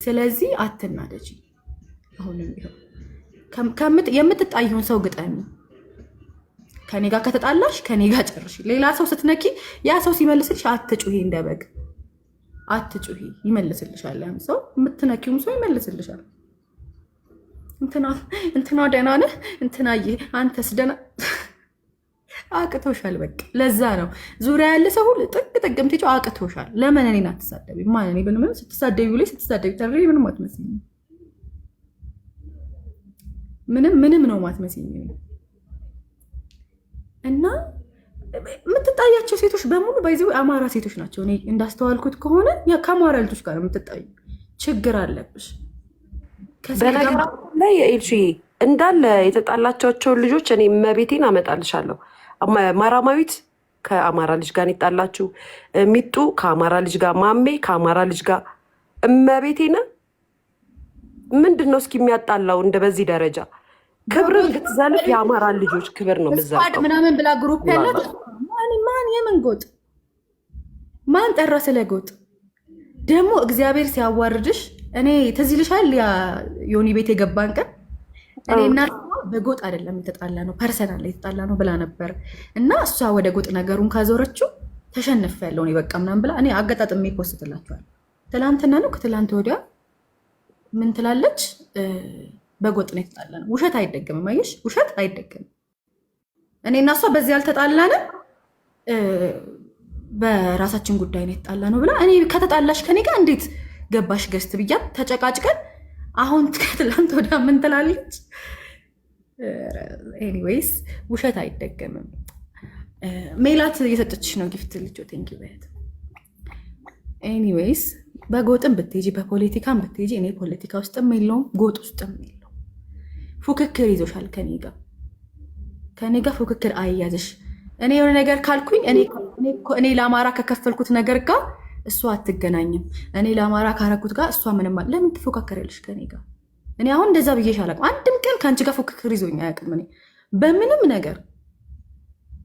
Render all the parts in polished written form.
ስለዚህ አትናደጂ። አሁንም ቢሆን የምትጣዩን ሰው ግጠሚ። ከኔ ጋር ከተጣላሽ ከኔ ጋር ጨርሽ። ሌላ ሰው ስትነኪ ያ ሰው ሲመልስልሽ አትጩሂ፣ እንደበግ አትጩሂ። ይመልስልሻል። ያን ሰው የምትነኪውም ሰው ይመልስልሻል። እንትና ደህና ነህ፣ እንትናዬ አንተስ ደህና አቅቶሻል። በቃ ለዛ ነው ዙሪያ ያለ ሰው ሁሉ ጥግ ጥግ የምትሄጂው አቅቶሻል። ለምን እኔን አትሳደቢ? ማን እኔ ብንም ስትሳደቢ ብለሽ ስትሳደቢ ተሪ ምንም አትመስይም። ምንም ነው ማትመስይም። እና የምትጣያቸው ሴቶች በሙሉ ባይዘው አማራ ሴቶች ናቸው። እኔ እንዳስተዋልኩት ከሆነ ከአማራ ልጆች ጋር የምትጣዩ ችግር አለብሽ። በነገራችን ላይ ኤልሺ እንዳለ የተጣላቻቸውን ልጆች እኔ መቤቴን አመጣልሻለሁ። ማራማዊት ከአማራ ልጅ ጋር ይጣላችሁ፣ ሚጡ ከአማራ ልጅ ጋር፣ ማሜ ከአማራ ልጅ ጋር። እመቤቴን ምንድን ነው እስኪ የሚያጣላው? እንደ በዚህ ደረጃ ክብርን ልትዘልፍ የአማራ ልጆች ክብር ነው ምዘልቀው ምናምን ብላ ግሩፕ ያላት ማን የምን ጎጥ ማን ጠራ? ስለ ጎጥ ደግሞ እግዚአብሔር ሲያዋርድሽ እኔ ትዝ ይልሻል ዮኒ ቤት የገባን ቀን እኔና በጎጥ አይደለም የተጣላ ነው ፐርሰናል የተጣላ ነው ብላ ነበር። እና እሷ ወደ ጎጥ ነገሩን ካዞረችው ተሸነፈ ያለው ነው በቃ ምናምን ብላ እኔ አገጣጥሜ ፖስትላችኋል። ትላንትና ነው ከትላንት ወዲያ ምን ትላለች? በጎጥ ነው የተጣላ ነው። ውሸት አይደገምም። አየሽ፣ ውሸት አይደገምም። እኔ እና እሷ በዚህ ያልተጣላንም በራሳችን ጉዳይ ነው የተጣላ ነው ብላ እኔ ከተጣላሽ ከኔ ጋር እንዴት ገባሽ ገስት ብያት ተጨቃጭቀን አሁን ከትላንት ወዲያ ምን ትላለች? ኤኒዌይስ ውሸት አይደገምም። ሜላት እየሰጠችሽ ነው ጊፍት ልጆ ቴንኪ በያት። ኤኒዌይስ በጎጥም ብትሄጂ በፖለቲካም ብትሄጂ እኔ ፖለቲካ ውስጥም የለውም ጎጥ ውስጥም የለውም። ፉክክር ይዞሻል ከኔ ጋር ፉክክር አያዝሽ። እኔ የሆነ ነገር ካልኩኝ እኔ ለአማራ ከከፈልኩት ነገር ጋር እሷ አትገናኝም። እኔ ለአማራ ካረኩት ጋር እሷ ምንም ለምን ትፎካከሪያለሽ ከኔ ጋር? እኔ አሁን እንደዛ ብዬሽ አላውቅም። አንድም ቀን ከአንቺ ጋር ፉክክር ይዞኝ አያውቅም። እኔ በምንም ነገር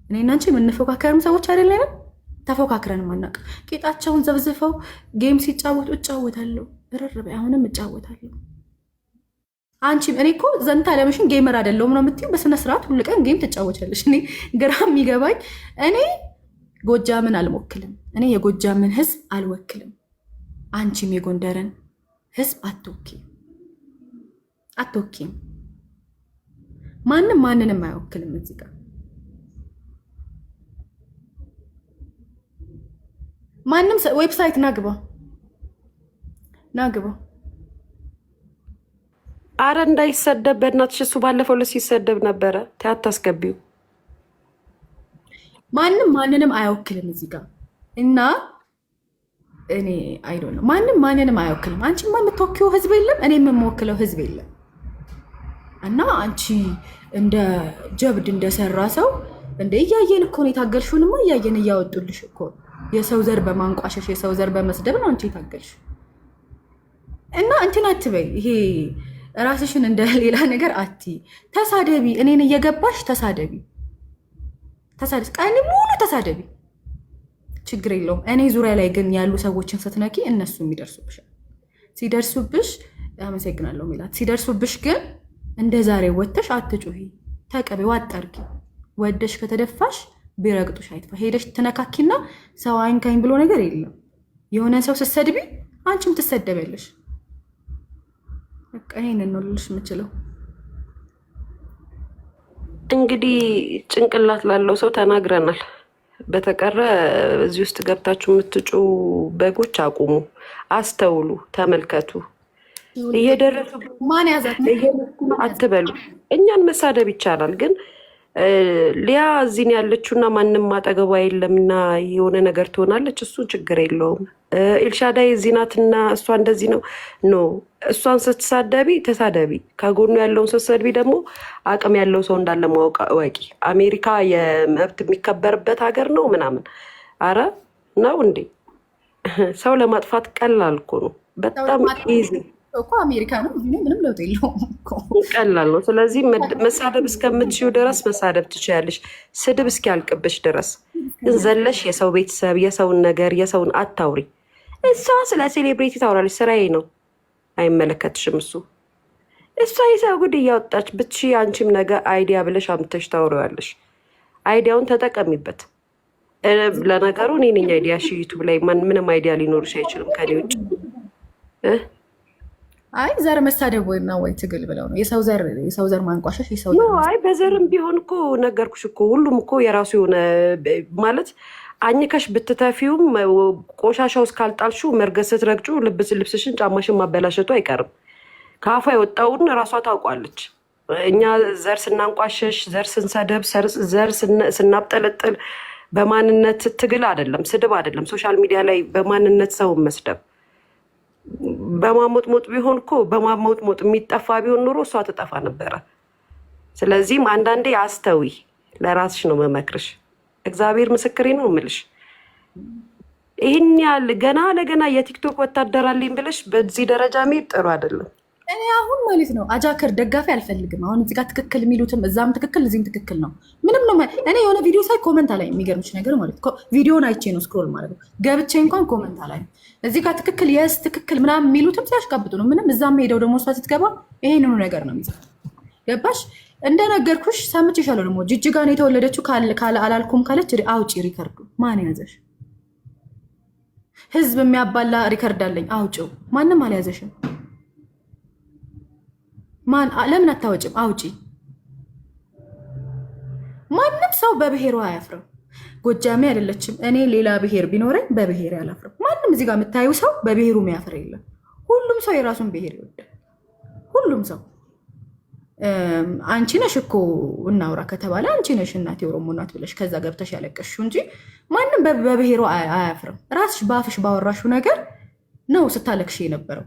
እኔ እና አንቺ የምንፎካከርም ሰዎች አይደለንም። ተፎካክረንም አናውቅም። ጌጣቸውን ዘብዝፈው ጌም ሲጫወቱ እጫወታለሁ፣ እረርበ አሁንም እጫወታለሁ። አንቺም እኔ እኮ ዘንታ ለምሽን ጌመር አይደለሁም ነው የምትይው። በስነ ስርዓት ሁሉ ቀን ጌም ትጫወቻለሽ። እኔ ግራ የሚገባኝ እኔ ጎጃምን አልወክልም። እኔ የጎጃምን ህዝብ አልወክልም። አንቺም የጎንደርን ህዝብ አትወኪም። ማንም ማንንም አይወክልም። እዚህ ጋር ማንም ዌብሳይት ናግባ። አረ እንዳይሰደብ በእናትሽ። እሱ ባለፈው ሲሰደብ ነበረ። አታስገቢው። ማንም ማንንም አይወክልም እዚህ ጋር እና እኔ አይዶ ነው። ማንም ማንንም አይወክልም። አንቺማ የምትወክለው ህዝብ የለም፣ እኔ የምወክለው ህዝብ የለም። እና አንቺ እንደ ጀብድ እንደሰራ ሰው እንደ እያየን እኮ ነው የታገልሽውንማ እያየን እያወጡልሽ እኮ የሰው ዘር በማንቋሸሽ የሰው ዘር በመስደብ ነው አንቺ የታገልሽ። እና እንትን አትበይ፣ ይሄ ራስሽን እንደ ሌላ ነገር ተሳደቢ። እኔን እየገባሽ ተሳደቢ፣ ቀን ሙሉ ተሳደቢ፣ ችግር የለውም። እኔ ዙሪያ ላይ ግን ያሉ ሰዎችን ስትነኪ እነሱ ይደርሱብሻል። ሲደርሱብሽ አመሰግናለሁ ሚላት። ሲደርሱብሽ ግን እንደ ዛሬ ወተሽ አትጩሂ፣ ተቀበይው፣ አጣርጊ። ወደሽ ከተደፋሽ ቢረግጡሽ አይጥፋ። ሄደሽ ትነካኪና ሰው አይንካኝ ብሎ ነገር የለም። የሆነ ሰው ስትሰድቢ አንቺም ትሰደበለሽ። በቃ ይሄንን ነው ልልሽ የምችለው። እንግዲህ ጭንቅላት ላለው ሰው ተናግረናል። በተቀረ እዚህ ውስጥ ገብታችሁ የምትጩ በጎች አቁሙ፣ አስተውሉ፣ ተመልከቱ። እየደረሱ ማን ያዛት አትበሉ። እኛን መሳደብ ይቻላል፣ ግን ሊያ እዚህ ያለችውና ማንም አጠገቧ የለምና የሆነ ነገር ትሆናለች። እሱ ችግር የለውም። ኤልሻዳይ እዚህ ናትና እሷ እንደዚህ ነው ኖ። እሷን ስትሳደቢ ተሳደቢ፣ ከጎኑ ያለውን ስትሰድቢ ደግሞ አቅም ያለው ሰው እንዳለ ማወቅ እወቂ። አሜሪካ የመብት የሚከበርበት ሀገር ነው ምናምን። አረ ነው እንዴ? ሰው ለማጥፋት ቀላል እኮ ነው፣ በጣም ኢዚ እኮ አሜሪካ ነው። ምንም ለውጥ የለውም፣ ቀላል ነው። ስለዚህ መሳደብ እስከምትችይው ድረስ መሳደብ ትችያለሽ፣ ስድብ እስኪያልቅብሽ ድረስ። ግን ዘለሽ የሰው ቤተሰብ የሰውን ነገር የሰውን አታውሪ። እሷ ስለ ሴሌብሬቲ ታውራለች፣ ስራዬ ነው። አይመለከትሽም እሱ። እሷ የሰው ጉድ እያወጣች ብትሺ አንቺም ነገ አይዲያ ብለሽ አምተሽ ታወሪዋለሽ። አይዲያውን ተጠቀሚበት። ለነገሩ እኔ ነኝ አይዲያ ዩቱብ ላይ ምንም አይዲያ ሊኖርሽ አይችልም ከኔ ውጭ። አይ ዘር መሳደብ ወይ ነው ወይ ትግል ብለው ነው የሰው ዘር ማንቋሸሽ የሰው ዘር አይ በዘርም ቢሆን እኮ ነገርኩሽ እኮ ሁሉም እኮ የራሱ የሆነ ማለት አኝከሽ ብትተፊውም ቆሻሻ ውስጥ ካልጣልሽው መርገዝ ስትረግጩ ልብስሽን ጫማሽን ማበላሸቱ አይቀርም። ከአፏ የወጣውን እራሷ ታውቋለች። እኛ ዘር ስናንቋሸሽ፣ ዘር ስንሰደብ፣ ዘር ስናብጠለጥል በማንነት ትግል አይደለም፣ ስድብ አይደለም። ሶሻል ሚዲያ ላይ በማንነት ሰውን መስደብ በማሞጥሞጥ ቢሆን እኮ በማሞጥሞጥ የሚጠፋ ቢሆን ኑሮ እሷ ትጠፋ ነበረ። ስለዚህም አንዳንዴ አስተዊ፣ ለራስሽ ነው መመክርሽ። እግዚአብሔር ምስክሬ ነው የምልሽ። ይህን ያህል ገና ለገና የቲክቶክ ወታደር አለኝ ብለሽ በዚህ ደረጃ መሄድ ጥሩ አይደለም። እኔ አሁን ማለት ነው አጃከር ደጋፊ አልፈልግም። አሁን እዚህ ጋር ትክክል የሚሉትም እዛም ትክክል እዚህም ትክክል ነው። ምንም ነው። እኔ የሆነ ቪዲዮ ሳይ ኮመንት ላይ የሚገርምሽ ነገር ማለት ቪዲዮን አይቼ ነው ስክሮል ማለት ነው ገብቼ እንኳን ኮመንት ላይ እዚህ ጋር ትክክል የስ ትክክል ምናምን የሚሉትም ሲያሽቃብጡ ነው። ምንም እዛም ሄደው ደግሞ እሷ ስትገባ ይሄንኑ ነገር ነው የሚጽፍ። ገባሽ? እንደነገርኩሽ ሰምቼሻለሁ። ደግሞ ጅጅጋ ነው የተወለደችው ካለ አላልኩም ካለች አውጪ ሪከርዱ። ማን ያዘሽ? ህዝብ የሚያባላ ሪከርድ አለኝ አውጪው። ማንም አልያዘሽም። ማን ለምን አታወጭም? አውጪ። ማንም ሰው በብሔሩ አያፍርም። ጎጃሜ አይደለችም። እኔ ሌላ ብሔር ቢኖረኝ በብሔር አላፍርም። ማንም እዚህ ጋር የምታዩ ሰው በብሔሩ የሚያፍር የለም። ሁሉም ሰው የራሱን ብሔር ይወዳል። ሁሉም ሰው አንቺ ነሽ እኮ እናውራ ከተባለ አንቺ ነሽ እናቴ ኦሮሞ ናት ብለሽ ከዛ ገብተሽ ያለቀሽው እንጂ ማንም በብሔሩ አያፍርም። ራስሽ በአፍሽ ባወራሽው ነገር ነው ስታለቅሽ የነበረው።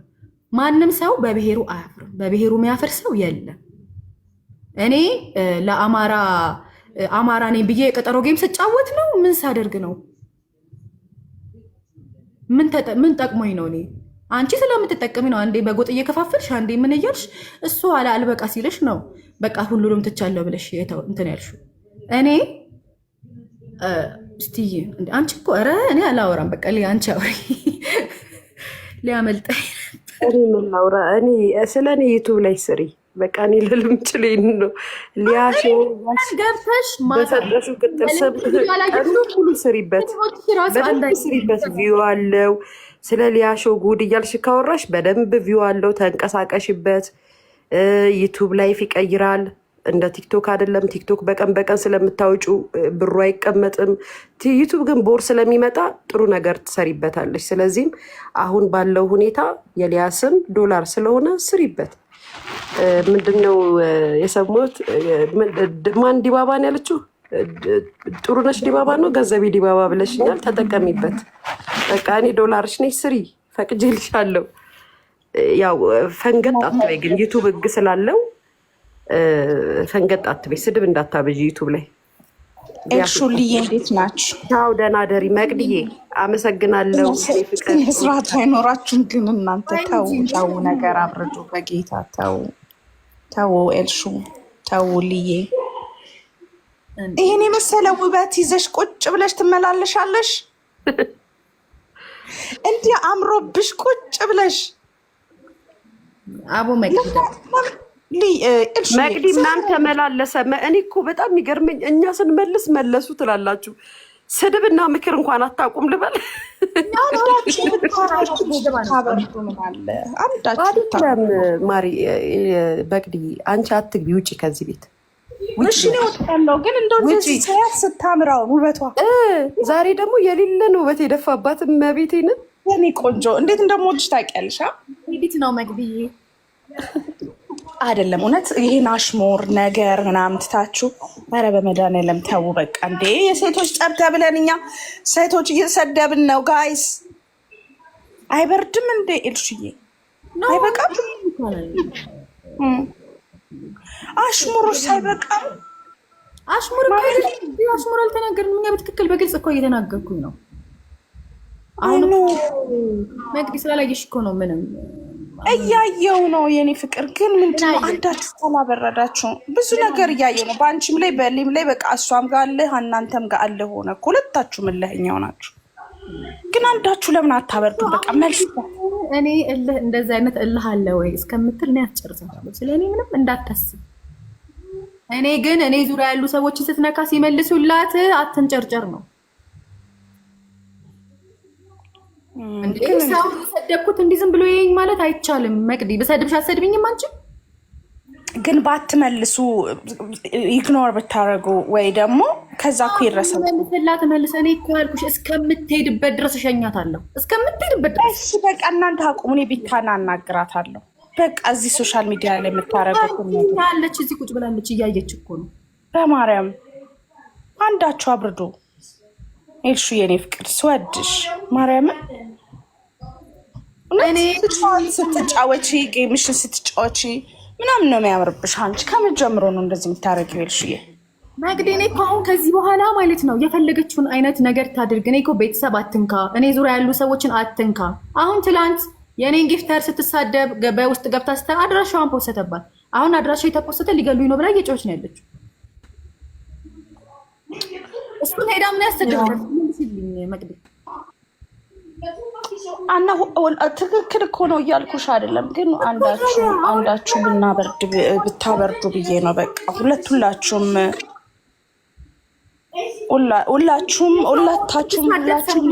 ማንም ሰው በብሔሩ አያፍርም። በብሔሩ የሚያፍር ሰው የለም። እኔ አማራ ነኝ ብዬ የቀጠሮ ጌም ስጫወት ነው? ምን ሳደርግ ነው? ምን ጠቅሞኝ ነው? እኔ አንቺ ስለምትጠቀሚ ነው። አንዴ በጎጥ እየከፋፈልሽ፣ አንዴ ምን እያልሽ እሱ አልበቃ ሲልሽ ነው በቃ ሁሉንም ትቻለሁ ብለሽ እንትን ያልሽው። እኔ ስትይ አንቺ እኮ ኧረ እኔ አላወራም። በቃ አንቺ አውሪ ሊያመልጠኝ እኔ ምን ላውራ? እኔ ስለ እኔ ዩቱብ ላይ ስሪ በቃ እኔ ልልምችል ነው ሊያሾ ገብተሽ በሰጠሹ ቅጥል ስም ሙሉ ስሪበት፣ በደንብ ስሪበት። ቪው አለው። ስለ ሊያሾ ጉድ እያልሽ ካወራሽ በደንብ ቪው አለው። ተንቀሳቀሽበት። ዩቱብ ላይፍ ይቀይራል። እንደ ቲክቶክ አይደለም። ቲክቶክ በቀን በቀን ስለምታወጩ ብሩ አይቀመጥም። ዩቱብ ግን ቦር ስለሚመጣ ጥሩ ነገር ትሰሪበታለች። ስለዚህም አሁን ባለው ሁኔታ የሊያ ስም ዶላር ስለሆነ ስሪበት። ምንድነው የሰሙት? ማን ዲባባን ያለችው? ጥሩነሽ ዲባባ ነው ገንዘቤ ዲባባ ብለሽኛል። ተጠቀሚበት። በቃ እኔ ዶላርሽ ነሽ፣ ስሪ፣ ፈቅጄልሻለሁ። ያው ፈንገጥ አትበይ ግን ዩቱብ ህግ ስላለው ፈንገጥ አትበይ። ስድብ እንዳታበዥ ዩቱብ ላይ። ኤልሹልዬ እንዴት ናችሁ? ቻው፣ ደህና ደሪ። መቅድዬ አመሰግናለሁ። ስርዓት አይኖራችሁም ግን እናንተ። ተው ነገር አብርዱ በጌታ ተው። ኤልሹ ተው። ልዬ ይህን የመሰለ ውበት ይዘሽ ቁጭ ብለሽ ትመላለሻለሽ። እንዲህ አምሮብሽ ቁጭ ብለሽ አቦ መቅዲ ምናምን ተመላለሰ። እኔ እኮ በጣም የሚገርመኝ እኛ ስንመልስ መለሱ ትላላችሁ። ስድብና ምክር እንኳን አታውቁም ልበል። ማሪ በቅዲ አንቺ አትግቢ፣ ውጪ ከዚህ ቤት። እሺ ነው ወጣለው። ግን እንደው እንደዚህ ሳያት ስታምራው ውበቷ ዛሬ ደግሞ የሌለን ውበት የደፋባት መቤቴን እኔ ቆንጆ እንዴት እንደምወድሽ ታውቂያለሽ። እንዴት ነው መቅዲዬ? አይደለም እውነት ይሄን አሽሙር ነገር ምናምን ትታችሁ፣ ኧረ በመድኃኒዓለም ተው በቃ። እንዴ የሴቶች ጸብ ተብለን እኛ ሴቶች እየሰደብን ነው ጋይስ። አይበርድም እንዴ ኤልሽዬ? አይበቃም? አሽሙሮች ሳይበቃም አሽሙር አልተናገርንም እኛ በትክክል በግልጽ እኮ እየተናገርኩኝ ነው። አሁን መቅዲ ስላላየሽ እኮ ነው። ምንም እያየው ነው የኔ ፍቅር። ግን ምንድነው አንዳችሁ ካላበረዳችሁ ብዙ ነገር እያየው ነው። በአንቺም ላይ በሊም ላይ በቃ እሷም ጋር አለ እናንተም ጋር አለ ሆነ እኮ ሁለታችሁም እልኸኛው ናችሁ። ግን አንዳችሁ ለምን አታበርዱም? በቃ መልስ እኔ እልህ እንደዚህ አይነት እልህ አለ ወይ እስከምትል እኔ አስጨርሳለሁ። ስለ እኔ ምንም እንዳታስብ። እኔ ግን እኔ ዙሪያ ያሉ ሰዎችን ስትነካ ሲመልሱላት አትንጨርጨር ነው እንዴ። ሰው የሰደብኩት እንዲህ ዝም ብሎ ይሄኝ ማለት አይቻልም። መቅዲ በሰድብሽ አትሰድብኝም አንቺ ግን ባትመልሱ ኢግኖር ብታረጉ ወይ ደግሞ ከዛ እኮ ይረሳል። መልስ እኔ እኮ ያልኩሽ እስከምትሄድበት ድረስ እሸኛታለሁ። እስከምትሄድበት ድረስ እሺ በቃ እናንተ አቁሙ። እኔ ቤታን አናግራታለሁ። በቃ እዚህ ሶሻል ሚዲያ ላይ የምታረጉት ያለች እዚህ ቁጭ ብላለች እያየች እኮ ነው። በማርያም አንዳችሁ አብርዶ ኤልሹ የኔ ፍቅር ስወድሽ ማርያምን እኔ ስትጫወቺ ጌምሽን ስትጫወቺ ምናምን ነው የሚያምርብሽ። አንቺ ከመጀመሩ ነው እንደዚህ የምታረጊው ኤልሹዬ። መቅዲ እኔ እኮ አሁን ከዚህ በኋላ ማለት ነው የፈለገችውን አይነት ነገር ታድርግ። እኔ እኮ ቤተሰብ አትንካ፣ እኔ ዙሪያ ያሉ ሰዎችን አትንካ። አሁን ትላንት የእኔን ጊፍተር ስትሳደብ በውስጥ ገብታ ስተ አድራሻዋን ፖስተባት። አሁን አድራሻ የተፖሰተ ሊገሉኝ ነው ብላ እየጮች ነው ያለችው። እሱን ሄዳ ምን ያስተደርጋል? መቅዲ አና ትክክል እኮ ነው እያልኩሽ አይደለም፣ ግን አንዳችሁ ብታበርዱ ብዬ ነው። በቃ ሁላችሁም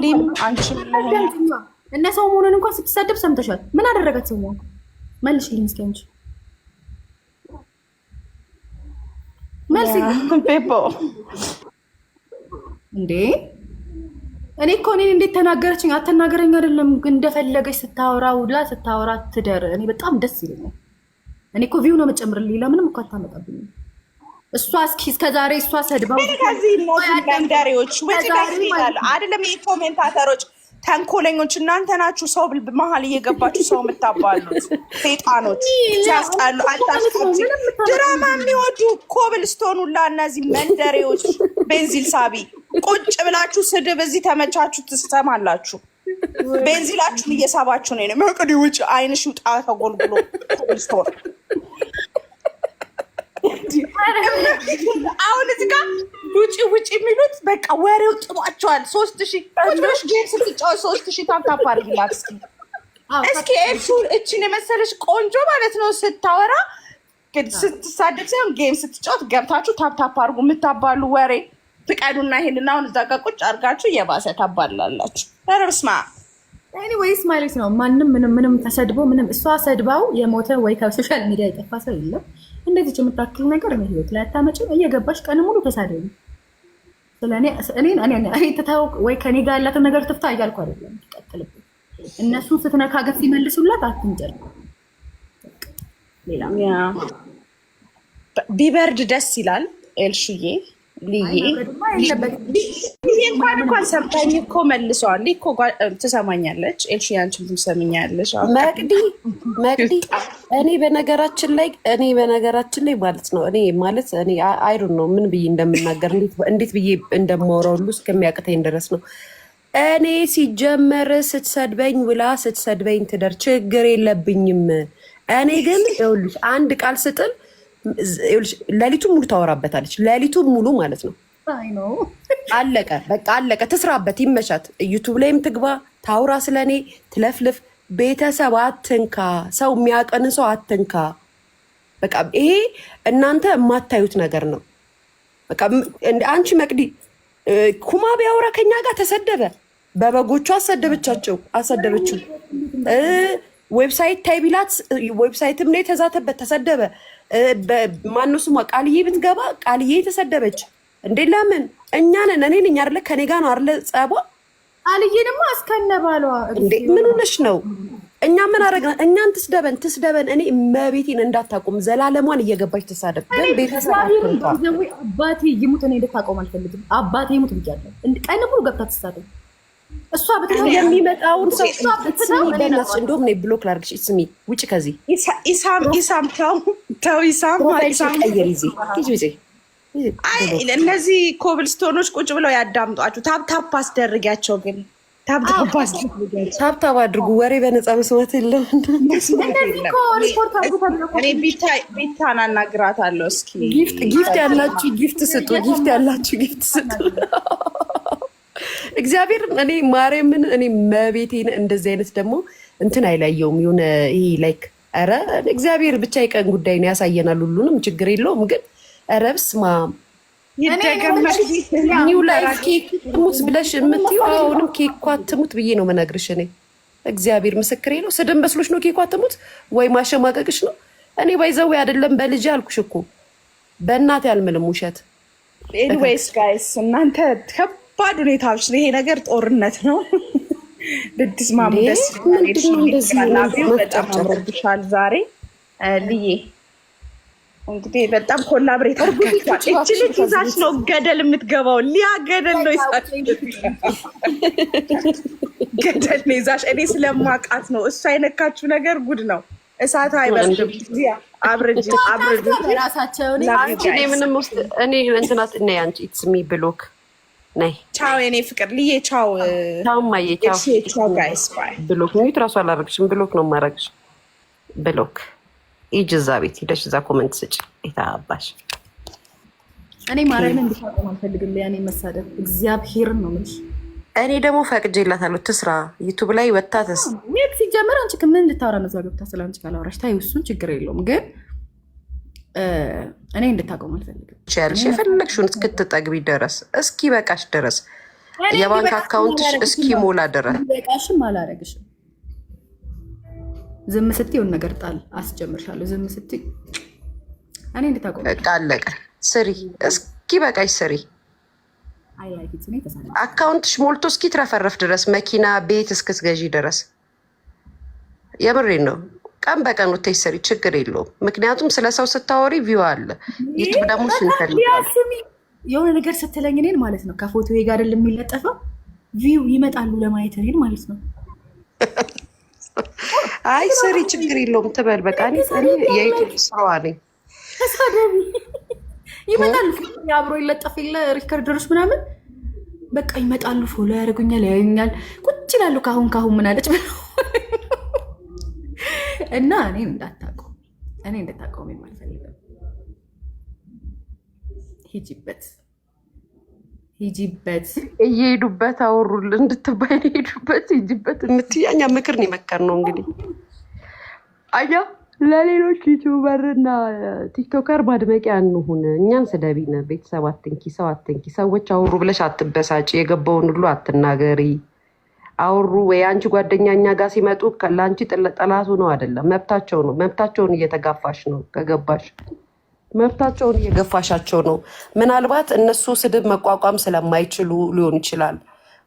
ሊም አንቺም እነ ሰው መሆኑን እንኳን ስትሳደብ ሰምተሻል። ምን አደረጋት ሰው መሆን? መልሽልኝ እስኪ አንቺ ቤቦ እንዴ እኔ እኮ እኔን እንዴት ተናገረችኝ? አትናገረኝ አይደለም ግን እንደፈለገች ስታወራ ውላ ስታወራ ትደር። እኔ በጣም ደስ ይለኛል። እኔ እኮ ቪው ነው መጨመርልኝ፣ ለምንም እኮ አታመጣብኝ። እሷ እስከዛሬ እሷ ሰድባው ከዚህ መንደሬዎች አይደለም የኮሜንታተሮች ተንኮለኞች እናንተ ናችሁ። ሰው መሀል እየገባችሁ ሰው የምታባሉት ሴጣኖች ሲያስጣሉ። አታስቀምጪ ድራማ የሚወዱ ኮብልስቶን ሁላ እነዚህ መንደሬዎች ቤንዚል ሳቢ ቁጭ ብላችሁ ስድብ እዚህ ተመቻችሁ ትሰማላችሁ። ቤንዚላችሁን እየሳባችሁ ነው። መቅዲ ውጭ አይንሽ ውጣ ተጎልጉሎ ኮብልስቶን። አሁን እዚህ ጋር ውጭ የሚሉት በቃ ወሬው ጥሟቸዋል። 3000 ቁጭ ጌም ስትጫወት 3000 ታፕታፕ አድርጊላት እስኪ ኤልሹ እችን የመሰለች ቆንጆ ማለት ነው ስታወራ ስትሳደብ ሳይሆን ጌም ስትጫወት ገብታችሁ ታፕታፕ አድርጉ። የምታባሉ ወሬ ፍቀዱና ይሄንን አሁን እዛ ጋር ቁጭ አድርጋችሁ የባሰ ታባላላችሁ። ኧረ በስመ አብ። ኤኒዌይስ ማለት ነው ማንም ምንም ተሰድቦ ምንም እሷ ሰድባው የሞተ ወይ ከሶሻል ሚዲያ የጠፋ ሰው የለም። እንደዚህ የምታክል ነገር ነው ህይወት ላይ አታመጭም። እየገባሽ ቀን ሙሉ ተሳደቢ። ስለኔ እኔ ተታው ወይ ከኔ ጋር ያላትን ነገር ትፍታ እያልኩ አይደለም። ትቀጥልብኝ እነሱን ስትነካ ገፍ ሲመልሱላት አትንጨር። ሌላ ቢበርድ ደስ ይላል ኤልሹዬ። ልዬ እንኳን ሰምታኝ እኮ መልሰዋል እኮ ትሰማኛለች። ኤልሹ አንቺም ትሰምኛለሽ። መቅዲ እኔ በነገራችን ላይ ማለት ነው እኔ አይሩን ነው ምን ብዬ እንደምናገር እንዴት ብዬ እንደማወራው ሁሉ እስከሚያቅተኝ ድረስ ነው። እኔ ሲጀመር ስትሰድበኝ ውላ ስትሰድበኝ ትደር ችግር የለብኝም። እኔ ግን ይኸውልሽ አንድ ቃል ስጥል ሌሊቱን ሙሉ ታወራበታለች። ሌሊቱን ሙሉ ማለት ነው። አለቀ በቃ አለቀ። ትስራበት፣ ይመቻት። ዩቱብ ላይም ትግባ ታውራ፣ ስለኔ ትለፍልፍ። ቤተሰብ አትንካ፣ ሰው የሚያቀን ሰው አትንካ። በቃ ይሄ እናንተ የማታዩት ነገር ነው። በቃ አንቺ መቅዲ ኩማ ቢያወራ ከኛ ጋር ተሰደበ፣ በበጎቹ አሰደበችው። ዌብሳይት ታይ ቢላት ዌብሳይትም ላይ ተዛተበት፣ ተሰደበ። ማነው ስሟ ቃልዬ ብትገባ ቃልዬ ተሰደበች። እንዴ ለምን? እኛ ነን እኔ ነኝ አይደለ? ከኔ ጋር ነው አይደለ ጸቧ። ቃልዬ ደግሞ አስከነባሏ እንዴ ምን ሆነሽ ነው? እኛ ምን አደረግን? እኛን ትስደበን። እኔ መቤቴን እንዳታቆም ዘላለሟን እየገባች ተሳደብ። ግን ቤተሰብ አባቴ ይሙት እኔ እንድታቆም አልፈልግም። አባቴ ይሙት ብያለሁ። ቀን ሙሉ ገብታ ትሳደብ። እሷ በተለይ የሚመጣውን ሰው እንደውም እኔ ብሎክ ላድርግሽ። ስሚ ውጭ ከዚህ ኢሳም ተው ኢሳም ቀየር ጊዜ እነዚህ ኮብልስቶኖች ቁጭ ብለው ያዳምጧችሁ። ታፕታፕ አስደርጊያቸው ግን ታፕታፕ አድርጉ። ወሬ በነፃ መስማት የለም። ቤታን አናግራታለሁ። እስኪ ጊፍት ያላችሁ ጊፍት ስጡ። እግዚአብሔር እኔ ማርያምን እኔ መቤቴን እንደዚህ አይነት ደግሞ እንትን አይለየውም። የሆነ ይሄ ላይክ ኧረ እግዚአብሔር ብቻ የቀን ጉዳይ ነው ያሳየናል። ሁሉንም ችግር የለውም። ግን ኧረ በስመ አብ ኒው ላይፍ ኬክ ትሙት ብለሽ የምትይው አሁንም ኬኳ ትሙት ብዬ ነው መናግርሽ። እኔ እግዚአብሔር ምስክሬ ነው። ስድብ መስሎሽ ነው ኬኳ ትሙት ወይ ማሸማቀቅሽ ነው? እኔ ባይዘው አይደለም በልጅ አልኩሽ እኮ በእናቴ አልምልም ውሸት። ኤኒዌይስ ጋይስ እናንተ ከባድ ሁኔታዎች ነው። ይሄ ነገር ጦርነት ነው። ልትስማሙ ደስ በጣም አምሮብሻል ዛሬ ልዬ። እንግዲህ በጣም ኮላብሬት አድርጋችኋል። እቺ ልጅ ይዛች ነው ገደል የምትገባው። ሊያ ገደል ነው ይዛች ገደል ነው ይዛች። እኔ ስለማውቃት ነው። እሷ የነካችው ነገር ጉድ ነው። እሳት አይበርድም። አብርጅ ራሳቸውን እኔ ምንም ውስጥ እኔ እንትናት እና አንቺ ኢትስ ሚ ብሎክ ነይ። ቻው የኔ ፍቅር ልዬ ቻው። ቻው ማየ ቻው። ቻው ጋይስ ባይ። ብሎክ ነው እራሱ አላረግሽም። ብሎክ ነው የማረግሽ። ብሎክ ሂጂ እዛ ቤት ሂደሽ እዛ ኮመንት ስጭ። የታባሽ እኔ ማርያምን እንድታቆም አልፈልግም። ያኔ መሳደብ እግዚአብሔርን ነው የምልሽ። እኔ ደግሞ ፈቅጄላታለሁ ትስራ ዩቱብ ላይ ወታተስ ሜክ ሲጀመር አንቺ ከምን እንድታወራ ነው? እዛ ገብታ ስለ አንቺ ካላወራሽ ታዩ እሱን ችግር የለውም ግን እኔ እንድታቆም አልፈልግም። ያልሽ የፈለግሽውን እስክትጠግቢ ድረስ እስኪ በቃሽ ድረስ የባንክ አካውንትሽ እስኪ ሞላ ድረስ በቃሽም አላረግሽም። ዝም ስትይ የሆነ ነገር ጣል አስጀምርሻለሁ። ዝም ስትይ እኔ እንድታቆም አለቀ። ስሪ እስኪ በቃሽ ስሪ። አካውንትሽ ሞልቶ እስኪ ትረፈረፍ ድረስ መኪና ቤት እስክትገዢ ድረስ የምሬን ነው። ቀን በቀን ወተሽ ስሪ ችግር የለውም። ምክንያቱም ስለ ሰው ስታወሪ ቪው አለ። ዩቱብ ደግሞ ስንፈልጋል የሆነ ነገር ስትለኝ እኔን ማለት ነው ከፎቶ ጋር አይደለም የሚለጠፈው ቪው ይመጣሉ ለማየት እኔን ማለት ነው። አይ ስሪ ችግር የለውም ትበል በቃ። እኔ የዩቱብ ስራዋ ነኝ። ተሳደቢ ይመጣሉ አብሮ ይለጠፍ የለ ሪከርደሮች ምናምን በቃ ይመጣሉ። ፎሎ ያደርጉኛል፣ ያዩኛል፣ ቁጭ ይላሉ። ካሁን ምን አለች እና እኔን እንዳታውቀው እኔ እንድታውቀውም የማልፈልግም። ሂጂበት እየሄዱበት አወሩልን እንድትባይ ሄዱበት ሂጂበት የምትያኛ ምክር ነው የመከር ነው እንግዲህ አያ ለሌሎች ዩቱበር እና ቲክቶከር ማድመቂያ እንሁን። እኛን ስደቢነ ቤተሰብ አትንኪ፣ ሰው አትንኪ። ሰዎች አወሩ ብለሽ አትበሳጭ። የገባውን ሁሉ አትናገሪ። አወሩ ወይ አንቺ ጓደኛ እኛ ጋር ሲመጡ ለአንቺ ጠላቱ ነው አይደለም፣ መብታቸው ነው። መብታቸውን እየተጋፋሽ ነው። ከገባሽ መብታቸውን እየገፋሻቸው ነው። ምናልባት እነሱ ስድብ መቋቋም ስለማይችሉ ሊሆን ይችላል፣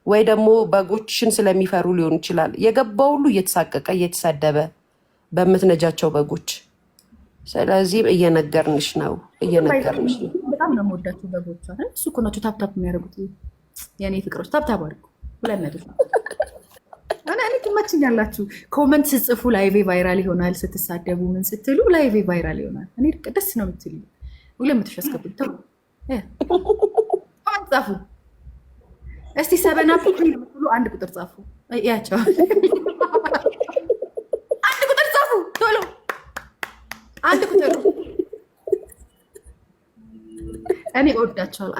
ወይ ደግሞ በጎችሽን ስለሚፈሩ ሊሆን ይችላል። የገባው ሁሉ እየተሳቀቀ እየተሰደበ በምትነጃቸው በጎች። ስለዚህም እየነገርንሽ ነው። በጣም ነው የምወዳቸው በጎች። እሱ እኮ ናቸው ታፕታፕ የሚያደርጉት የኔ ፍቅሮች። ታፕታፕ አድርጉ ብለነዱ እኔ ትመችኛላችሁ። ኮመንት ስጽፉ ላይቬ ቫይራል ይሆናል። ስትሳደቡ ምን ስትሉ ላይቬ ቫይራል ይሆናል። እኔ ደስ ነው የምትሉ 200 ሺህ አስገቡኝ። ኮመንት ጻፉ እስቲ። ሰበናፕ የምትሉ አንድ ቁጥር ጻፉ ያቸው ቶሎ አንድ ቁጥር። እኔ እወዳቸዋለሁ።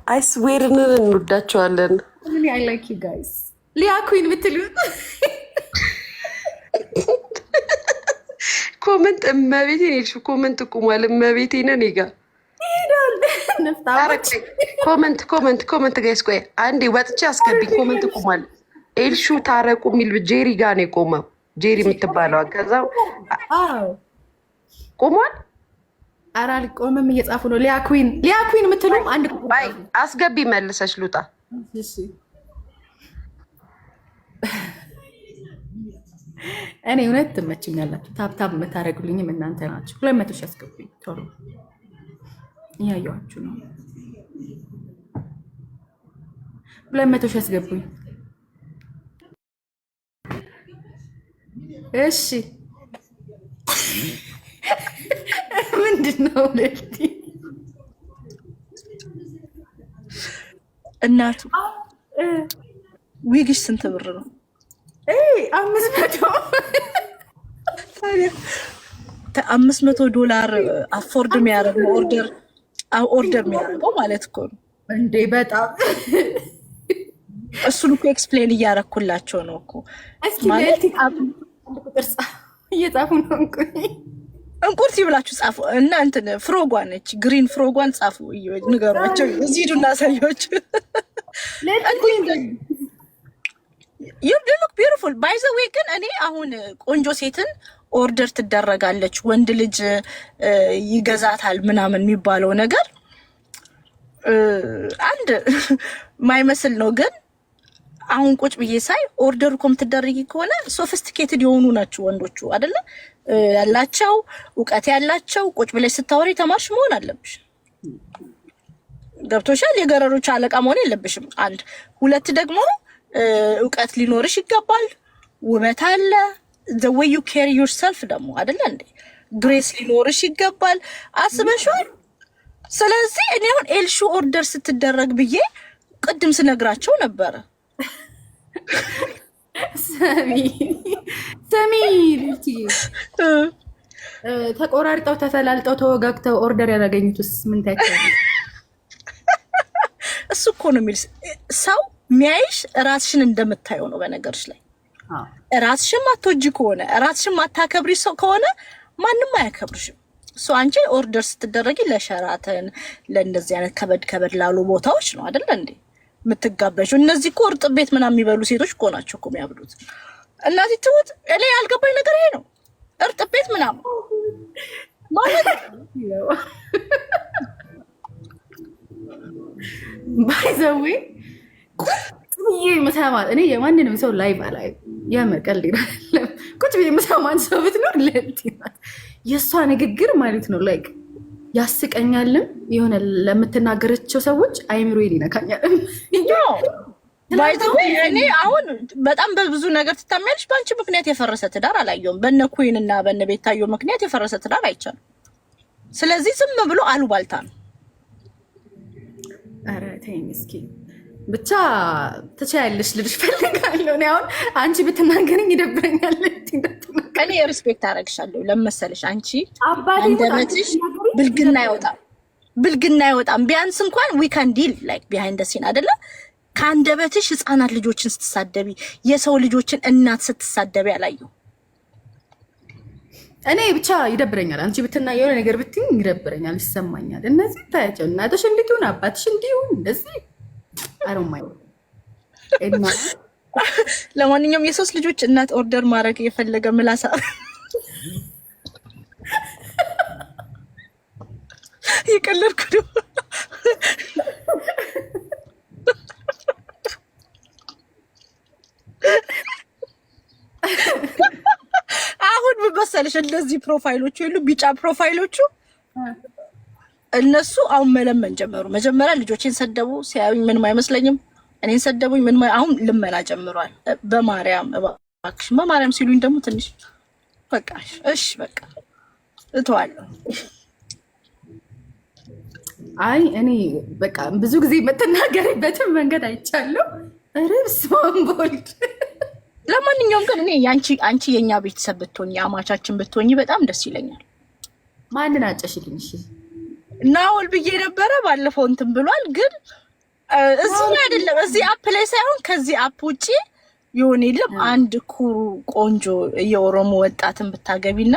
አይስዌርን እንወዳቸዋለን። ሊያ ኩን ብትሉ ኮመንት እመቤቴ ሄድሽ ኮመንት ቁሟል። እመቤቴ ነን ጋ ኮመንት ጋይስ ቆይ አንዴ ወጥቼ አስገቢኝ። ኮመንት ቁሟል። ኤልሹ ታረቁ የሚል ጄሪ ጋር ነው የቆመው። ጄሪ የምትባለው ከዛ ቆሟል። ኧረ አልቆምም፣ እየጻፉ ነው። ሊያ ኩን የምትሉም አንድ ባይ አስገቢ መልሰሽ ልውጣ። እኔ እውነት ትመችኛላችሁ። ታብታብ የምታደርጉልኝም እናንተ ናችሁ። 200 ሺህ አስገቡኝ ቶሎ። እያየኋችሁ ነው። 200 ሺህ አስገቡኝ። እሺ ምንድን ነው እናቱ ዊግሽ ስንት ብር ነው? 500 $500 አፎርድ የሚያደርግ ኦርደር ኦርደር የሚያደርገው ማለት እኮ ነው እንዴ? በጣም እሱን እኮ ኤክስፕሌን እያረኩላቸው ነው እኮ ማለት እየጻፉ ነው። እንቁርቲ ብላችሁ ጻፉ እና እንትን ፍሮጓን ነች ግሪን ፍሮጓን ጻፉ ንገሯቸው። እዚህ ሂዱና ሰዎች you look beautiful by the way። ግን እኔ አሁን ቆንጆ ሴትን ኦርደር ትደረጋለች ወንድ ልጅ ይገዛታል ምናምን የሚባለው ነገር አንድ ማይመስል ነው። ግን አሁን ቁጭ ብዬ ሳይ ኦርደር እኮ የምትደረጊ ከሆነ ሶፊስቲኬትድ የሆኑ ናቸው ወንዶቹ አይደለ ያላቸው እውቀት ያላቸው። ቁጭ ብለሽ ስታወሪ ተማርሽ መሆን አለብሽ። ገብቶሻል? የገረሮች አለቃ መሆን የለብሽም። አንድ ሁለት ደግሞ እውቀት ሊኖርሽ ይገባል። ውበት አለ the way you carry yourself ደግሞ አይደለ እንዴ ግሬስ ሊኖርሽ ይገባል። አስበሽዋል? ስለዚህ እኔ አሁን ኤልሹ ኦርደር ስትደረግ ብዬ ቅድም ስነግራቸው ነበረ። ሰሚ ተቆራርጠው ተፈላልጠው ተወጋግተው ኦርደር ያደረገኙትስ ምን ታይቻለሽ? እሱ እኮ ነው የሚል ሰው ሚያይሽ ራስሽን እንደምታየው ነው። በነገርሽ ላይ ራስሽን ማትወጂ ከሆነ ራስሽን ማታከብሪ ሰው ከሆነ ማንም አያከብርሽም። ሶ አንቺ ኦርደር ስትደረጊ ለሸራተን ለእንደዚህ አይነት ከበድ ላሉ ቦታዎች ነው አይደል እንዴ የምትጋበዥው? እነዚህ እኮ እርጥብ ቤት ምናምን የሚበሉ ሴቶች እኮ ናቸው እኮ የሚያብሉት። እናዚህ ትውት እኔ ያልገባኝ ነገር ይሄ ነው። እርጥብ ቤት ምናምን ማለት ባይዘዌ ቁጭ መሰማት እኔ የማንንም ሰው ላይቭ አላይ የመቀል ይላል። ቁጭ ብዬ መሰማን ሰው ብትኖር ለልቲናት የእሷ ንግግር ማለት ነው ላይክ ያስቀኛልም የሆነ ለምትናገረቸው ሰዎች አይምሮዬን ይነካኛል። ባይዘዌ እኔ አሁን በጣም በብዙ ነገር ትታሚያለሽ። በአንቺ ምክንያት የፈረሰ ትዳር አላየሁም። በነ ኩዊን እና በነ ቤታዮ ምክንያት የፈረሰ ትዳር አይቻልም። ስለዚህ ዝም ብሎ አሉባልታ ነው። ኧረ ተይኝ እስኪ ብቻ ትችያለሽ ልልሽ ፈልጋለሁ። እኔ አሁን አንቺ ብትናገረኝ ይደብረኛል። እኔ ሪስፔክት አደርግሻለሁ። ለመሰለሽ አንቺ አንደበትሽ ብልግና አይወጣም። ቢያንስ እንኳን ዊ ካን ዲል ላይክ ቢሃይንድ ዘ ሲን አይደለ? ከአንደበትሽ ህፃናት ልጆችን ስትሳደቢ፣ የሰው ልጆችን እናት ስትሳደቢ አላየሁ። እኔ ብቻ ይደብረኛል። አንቺ ብትና የሆነ ነገር ብትይኝ ይደብረኛል፣ ይሰማኛል። እነዚህ ታያቸው እናትሽ እንዲሁን አባትሽ እንዲሁን እንደዚህ አሮማይ እና ለማንኛውም የሶስት ልጆች እናት ኦርደር ማድረግ የፈለገ ምላሳ ይቀለልኩ ነው። አሁን በመሰለሽ እንደዚህ ፕሮፋይሎቹ የሉ ቢጫ ፕሮፋይሎቹ እነሱ አሁን መለመን ጀመሩ። መጀመሪያ ልጆቼን ሰደቡ፣ ሲያዩኝ ምንም አይመስለኝም። እኔን ሰደቡኝ፣ ምንም አሁን ልመና ጀምሯል። በማርያም እባክሽ በማርያም ሲሉኝ ደግሞ ትንሽ በቃ እሺ በቃ እተዋለሁ። አይ እኔ በቃ ብዙ ጊዜ የምትናገሪበትን መንገድ አይቻለሁ። ርብስ ማንቦልድ ለማንኛውም ግን እኔ አንቺ የኛ ቤተሰብ ብትሆኚ አማቻችን ብትሆኚ በጣም ደስ ይለኛል። ማንን አጨሽልኝ? እሺ ናውል ብዬ ነበረ ባለፈው እንትን ብሏል። ግን እዚህ አይደለም እዚህ አፕ ላይ ሳይሆን ከዚህ አፕ ውጪ የሆነ የለም አንድ ኩሩ ቆንጆ የኦሮሞ ወጣትን ብታገቢና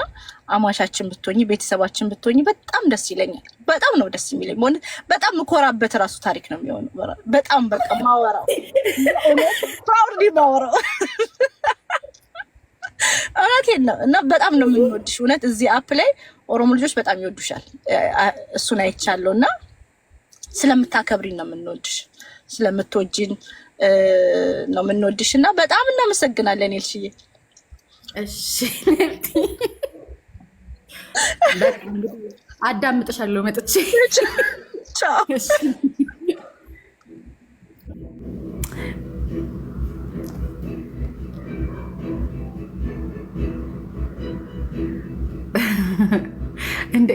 አማሻችን ብትሆኚ ቤተሰባችን ብትሆኚ በጣም ደስ ይለኛል። በጣም ነው ደስ የሚለኝ። ሆነ በጣም ምኮራበት ራሱ ታሪክ ነው የሚሆነው። በጣም በቃ ማወራው ፕራውድሊ ማወራው እውነቴን ነው። እና በጣም ነው የምንወድሽ እውነት። እዚህ አፕ ላይ ኦሮሞ ልጆች በጣም ይወዱሻል። እሱን አይቻለሁ። እና ስለምታከብሪ ነው የምንወድሽ፣ ስለምትወጂን ነው የምንወድሽ። እና በጣም እናመሰግናለን ኤልሽዬ። እሺ አዳምጥሻለሁ መጥቼ። ቻው። እንዴ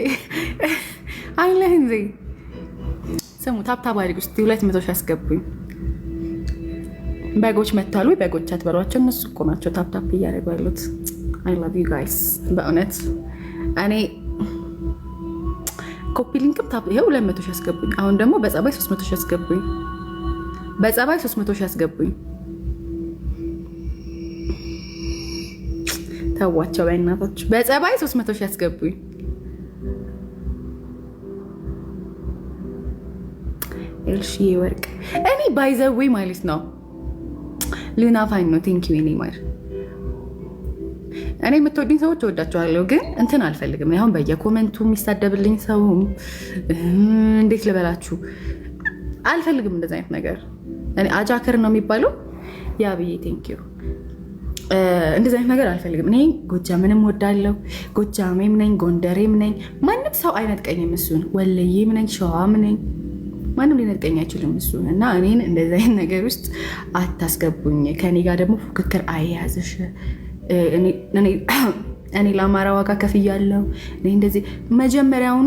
አይለህ እንዴ ስሙ ታብታብ አድርጉ እስኪ 200 ሺህ አስገቡኝ። በጎች መታሉ። በጎች አትበሏቸው፣ እነሱ እኮ ናቸው ታብታብ እያደረጉ ያሉት። አይ ላቭ ዩ ጋይስ በእውነት እኔ ኮፒ ሊንክም ታፕ ይሄው 200 ሺህ ያስገቡኝ። አሁን ደግሞ በጸባይ 300 ሺህ ያስገቡኝ። በጸባይ 300 ሺህ ያስገቡኝ። ተዋቸው በእናታችሁ። በጸባይ 300 ሺህ ያስገቡኝ። እልሺ ወርቅ እኔ ባይዘዌ ማለት ነው ሉና ፋይን ነው። ቴንክ ዩ እኔ ማር እኔ የምትወዱኝ ሰዎች እወዳቸዋለሁ፣ ግን እንትን አልፈልግም። አሁን በየኮመንቱ የሚሳደብልኝ ሰው እንዴት ልበላችሁ አልፈልግም። እንደዚህ አይነት ነገር እኔ አጃከር ነው የሚባለው ያ ብዬ ቴንክ ዩ እንደዚህ አይነት ነገር አልፈልግም። እኔ ጎጃምንም ወዳለሁ፣ ጎጃሜም ነኝ፣ ጎንደሬም ነኝ። ማንም ሰው አይነጥቀኝም እሱን። ወለዬም ነኝ፣ ሸዋም ነኝ። ማንም ሊነጥቀኝ አይችልም እሱን። እና እኔን እንደዚህ አይነት ነገር ውስጥ አታስገቡኝ። ከኔ ጋር ደግሞ ፉክክር አያያዝሽ። እኔ ለአማራ ዋጋ ከፍያለሁ። እኔ እንደዚህ መጀመሪያውኑ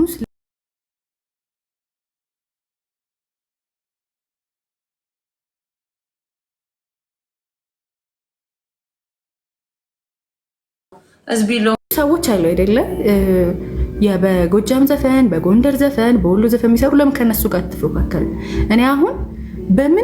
ሰዎች አሉ አይደለ? በጎጃም ዘፈን፣ በጎንደር ዘፈን፣ በወሎ ዘፈን የሚሰሩ ለምን ከነሱ ጋር ትፎካከሉ? እኔ አሁን በምን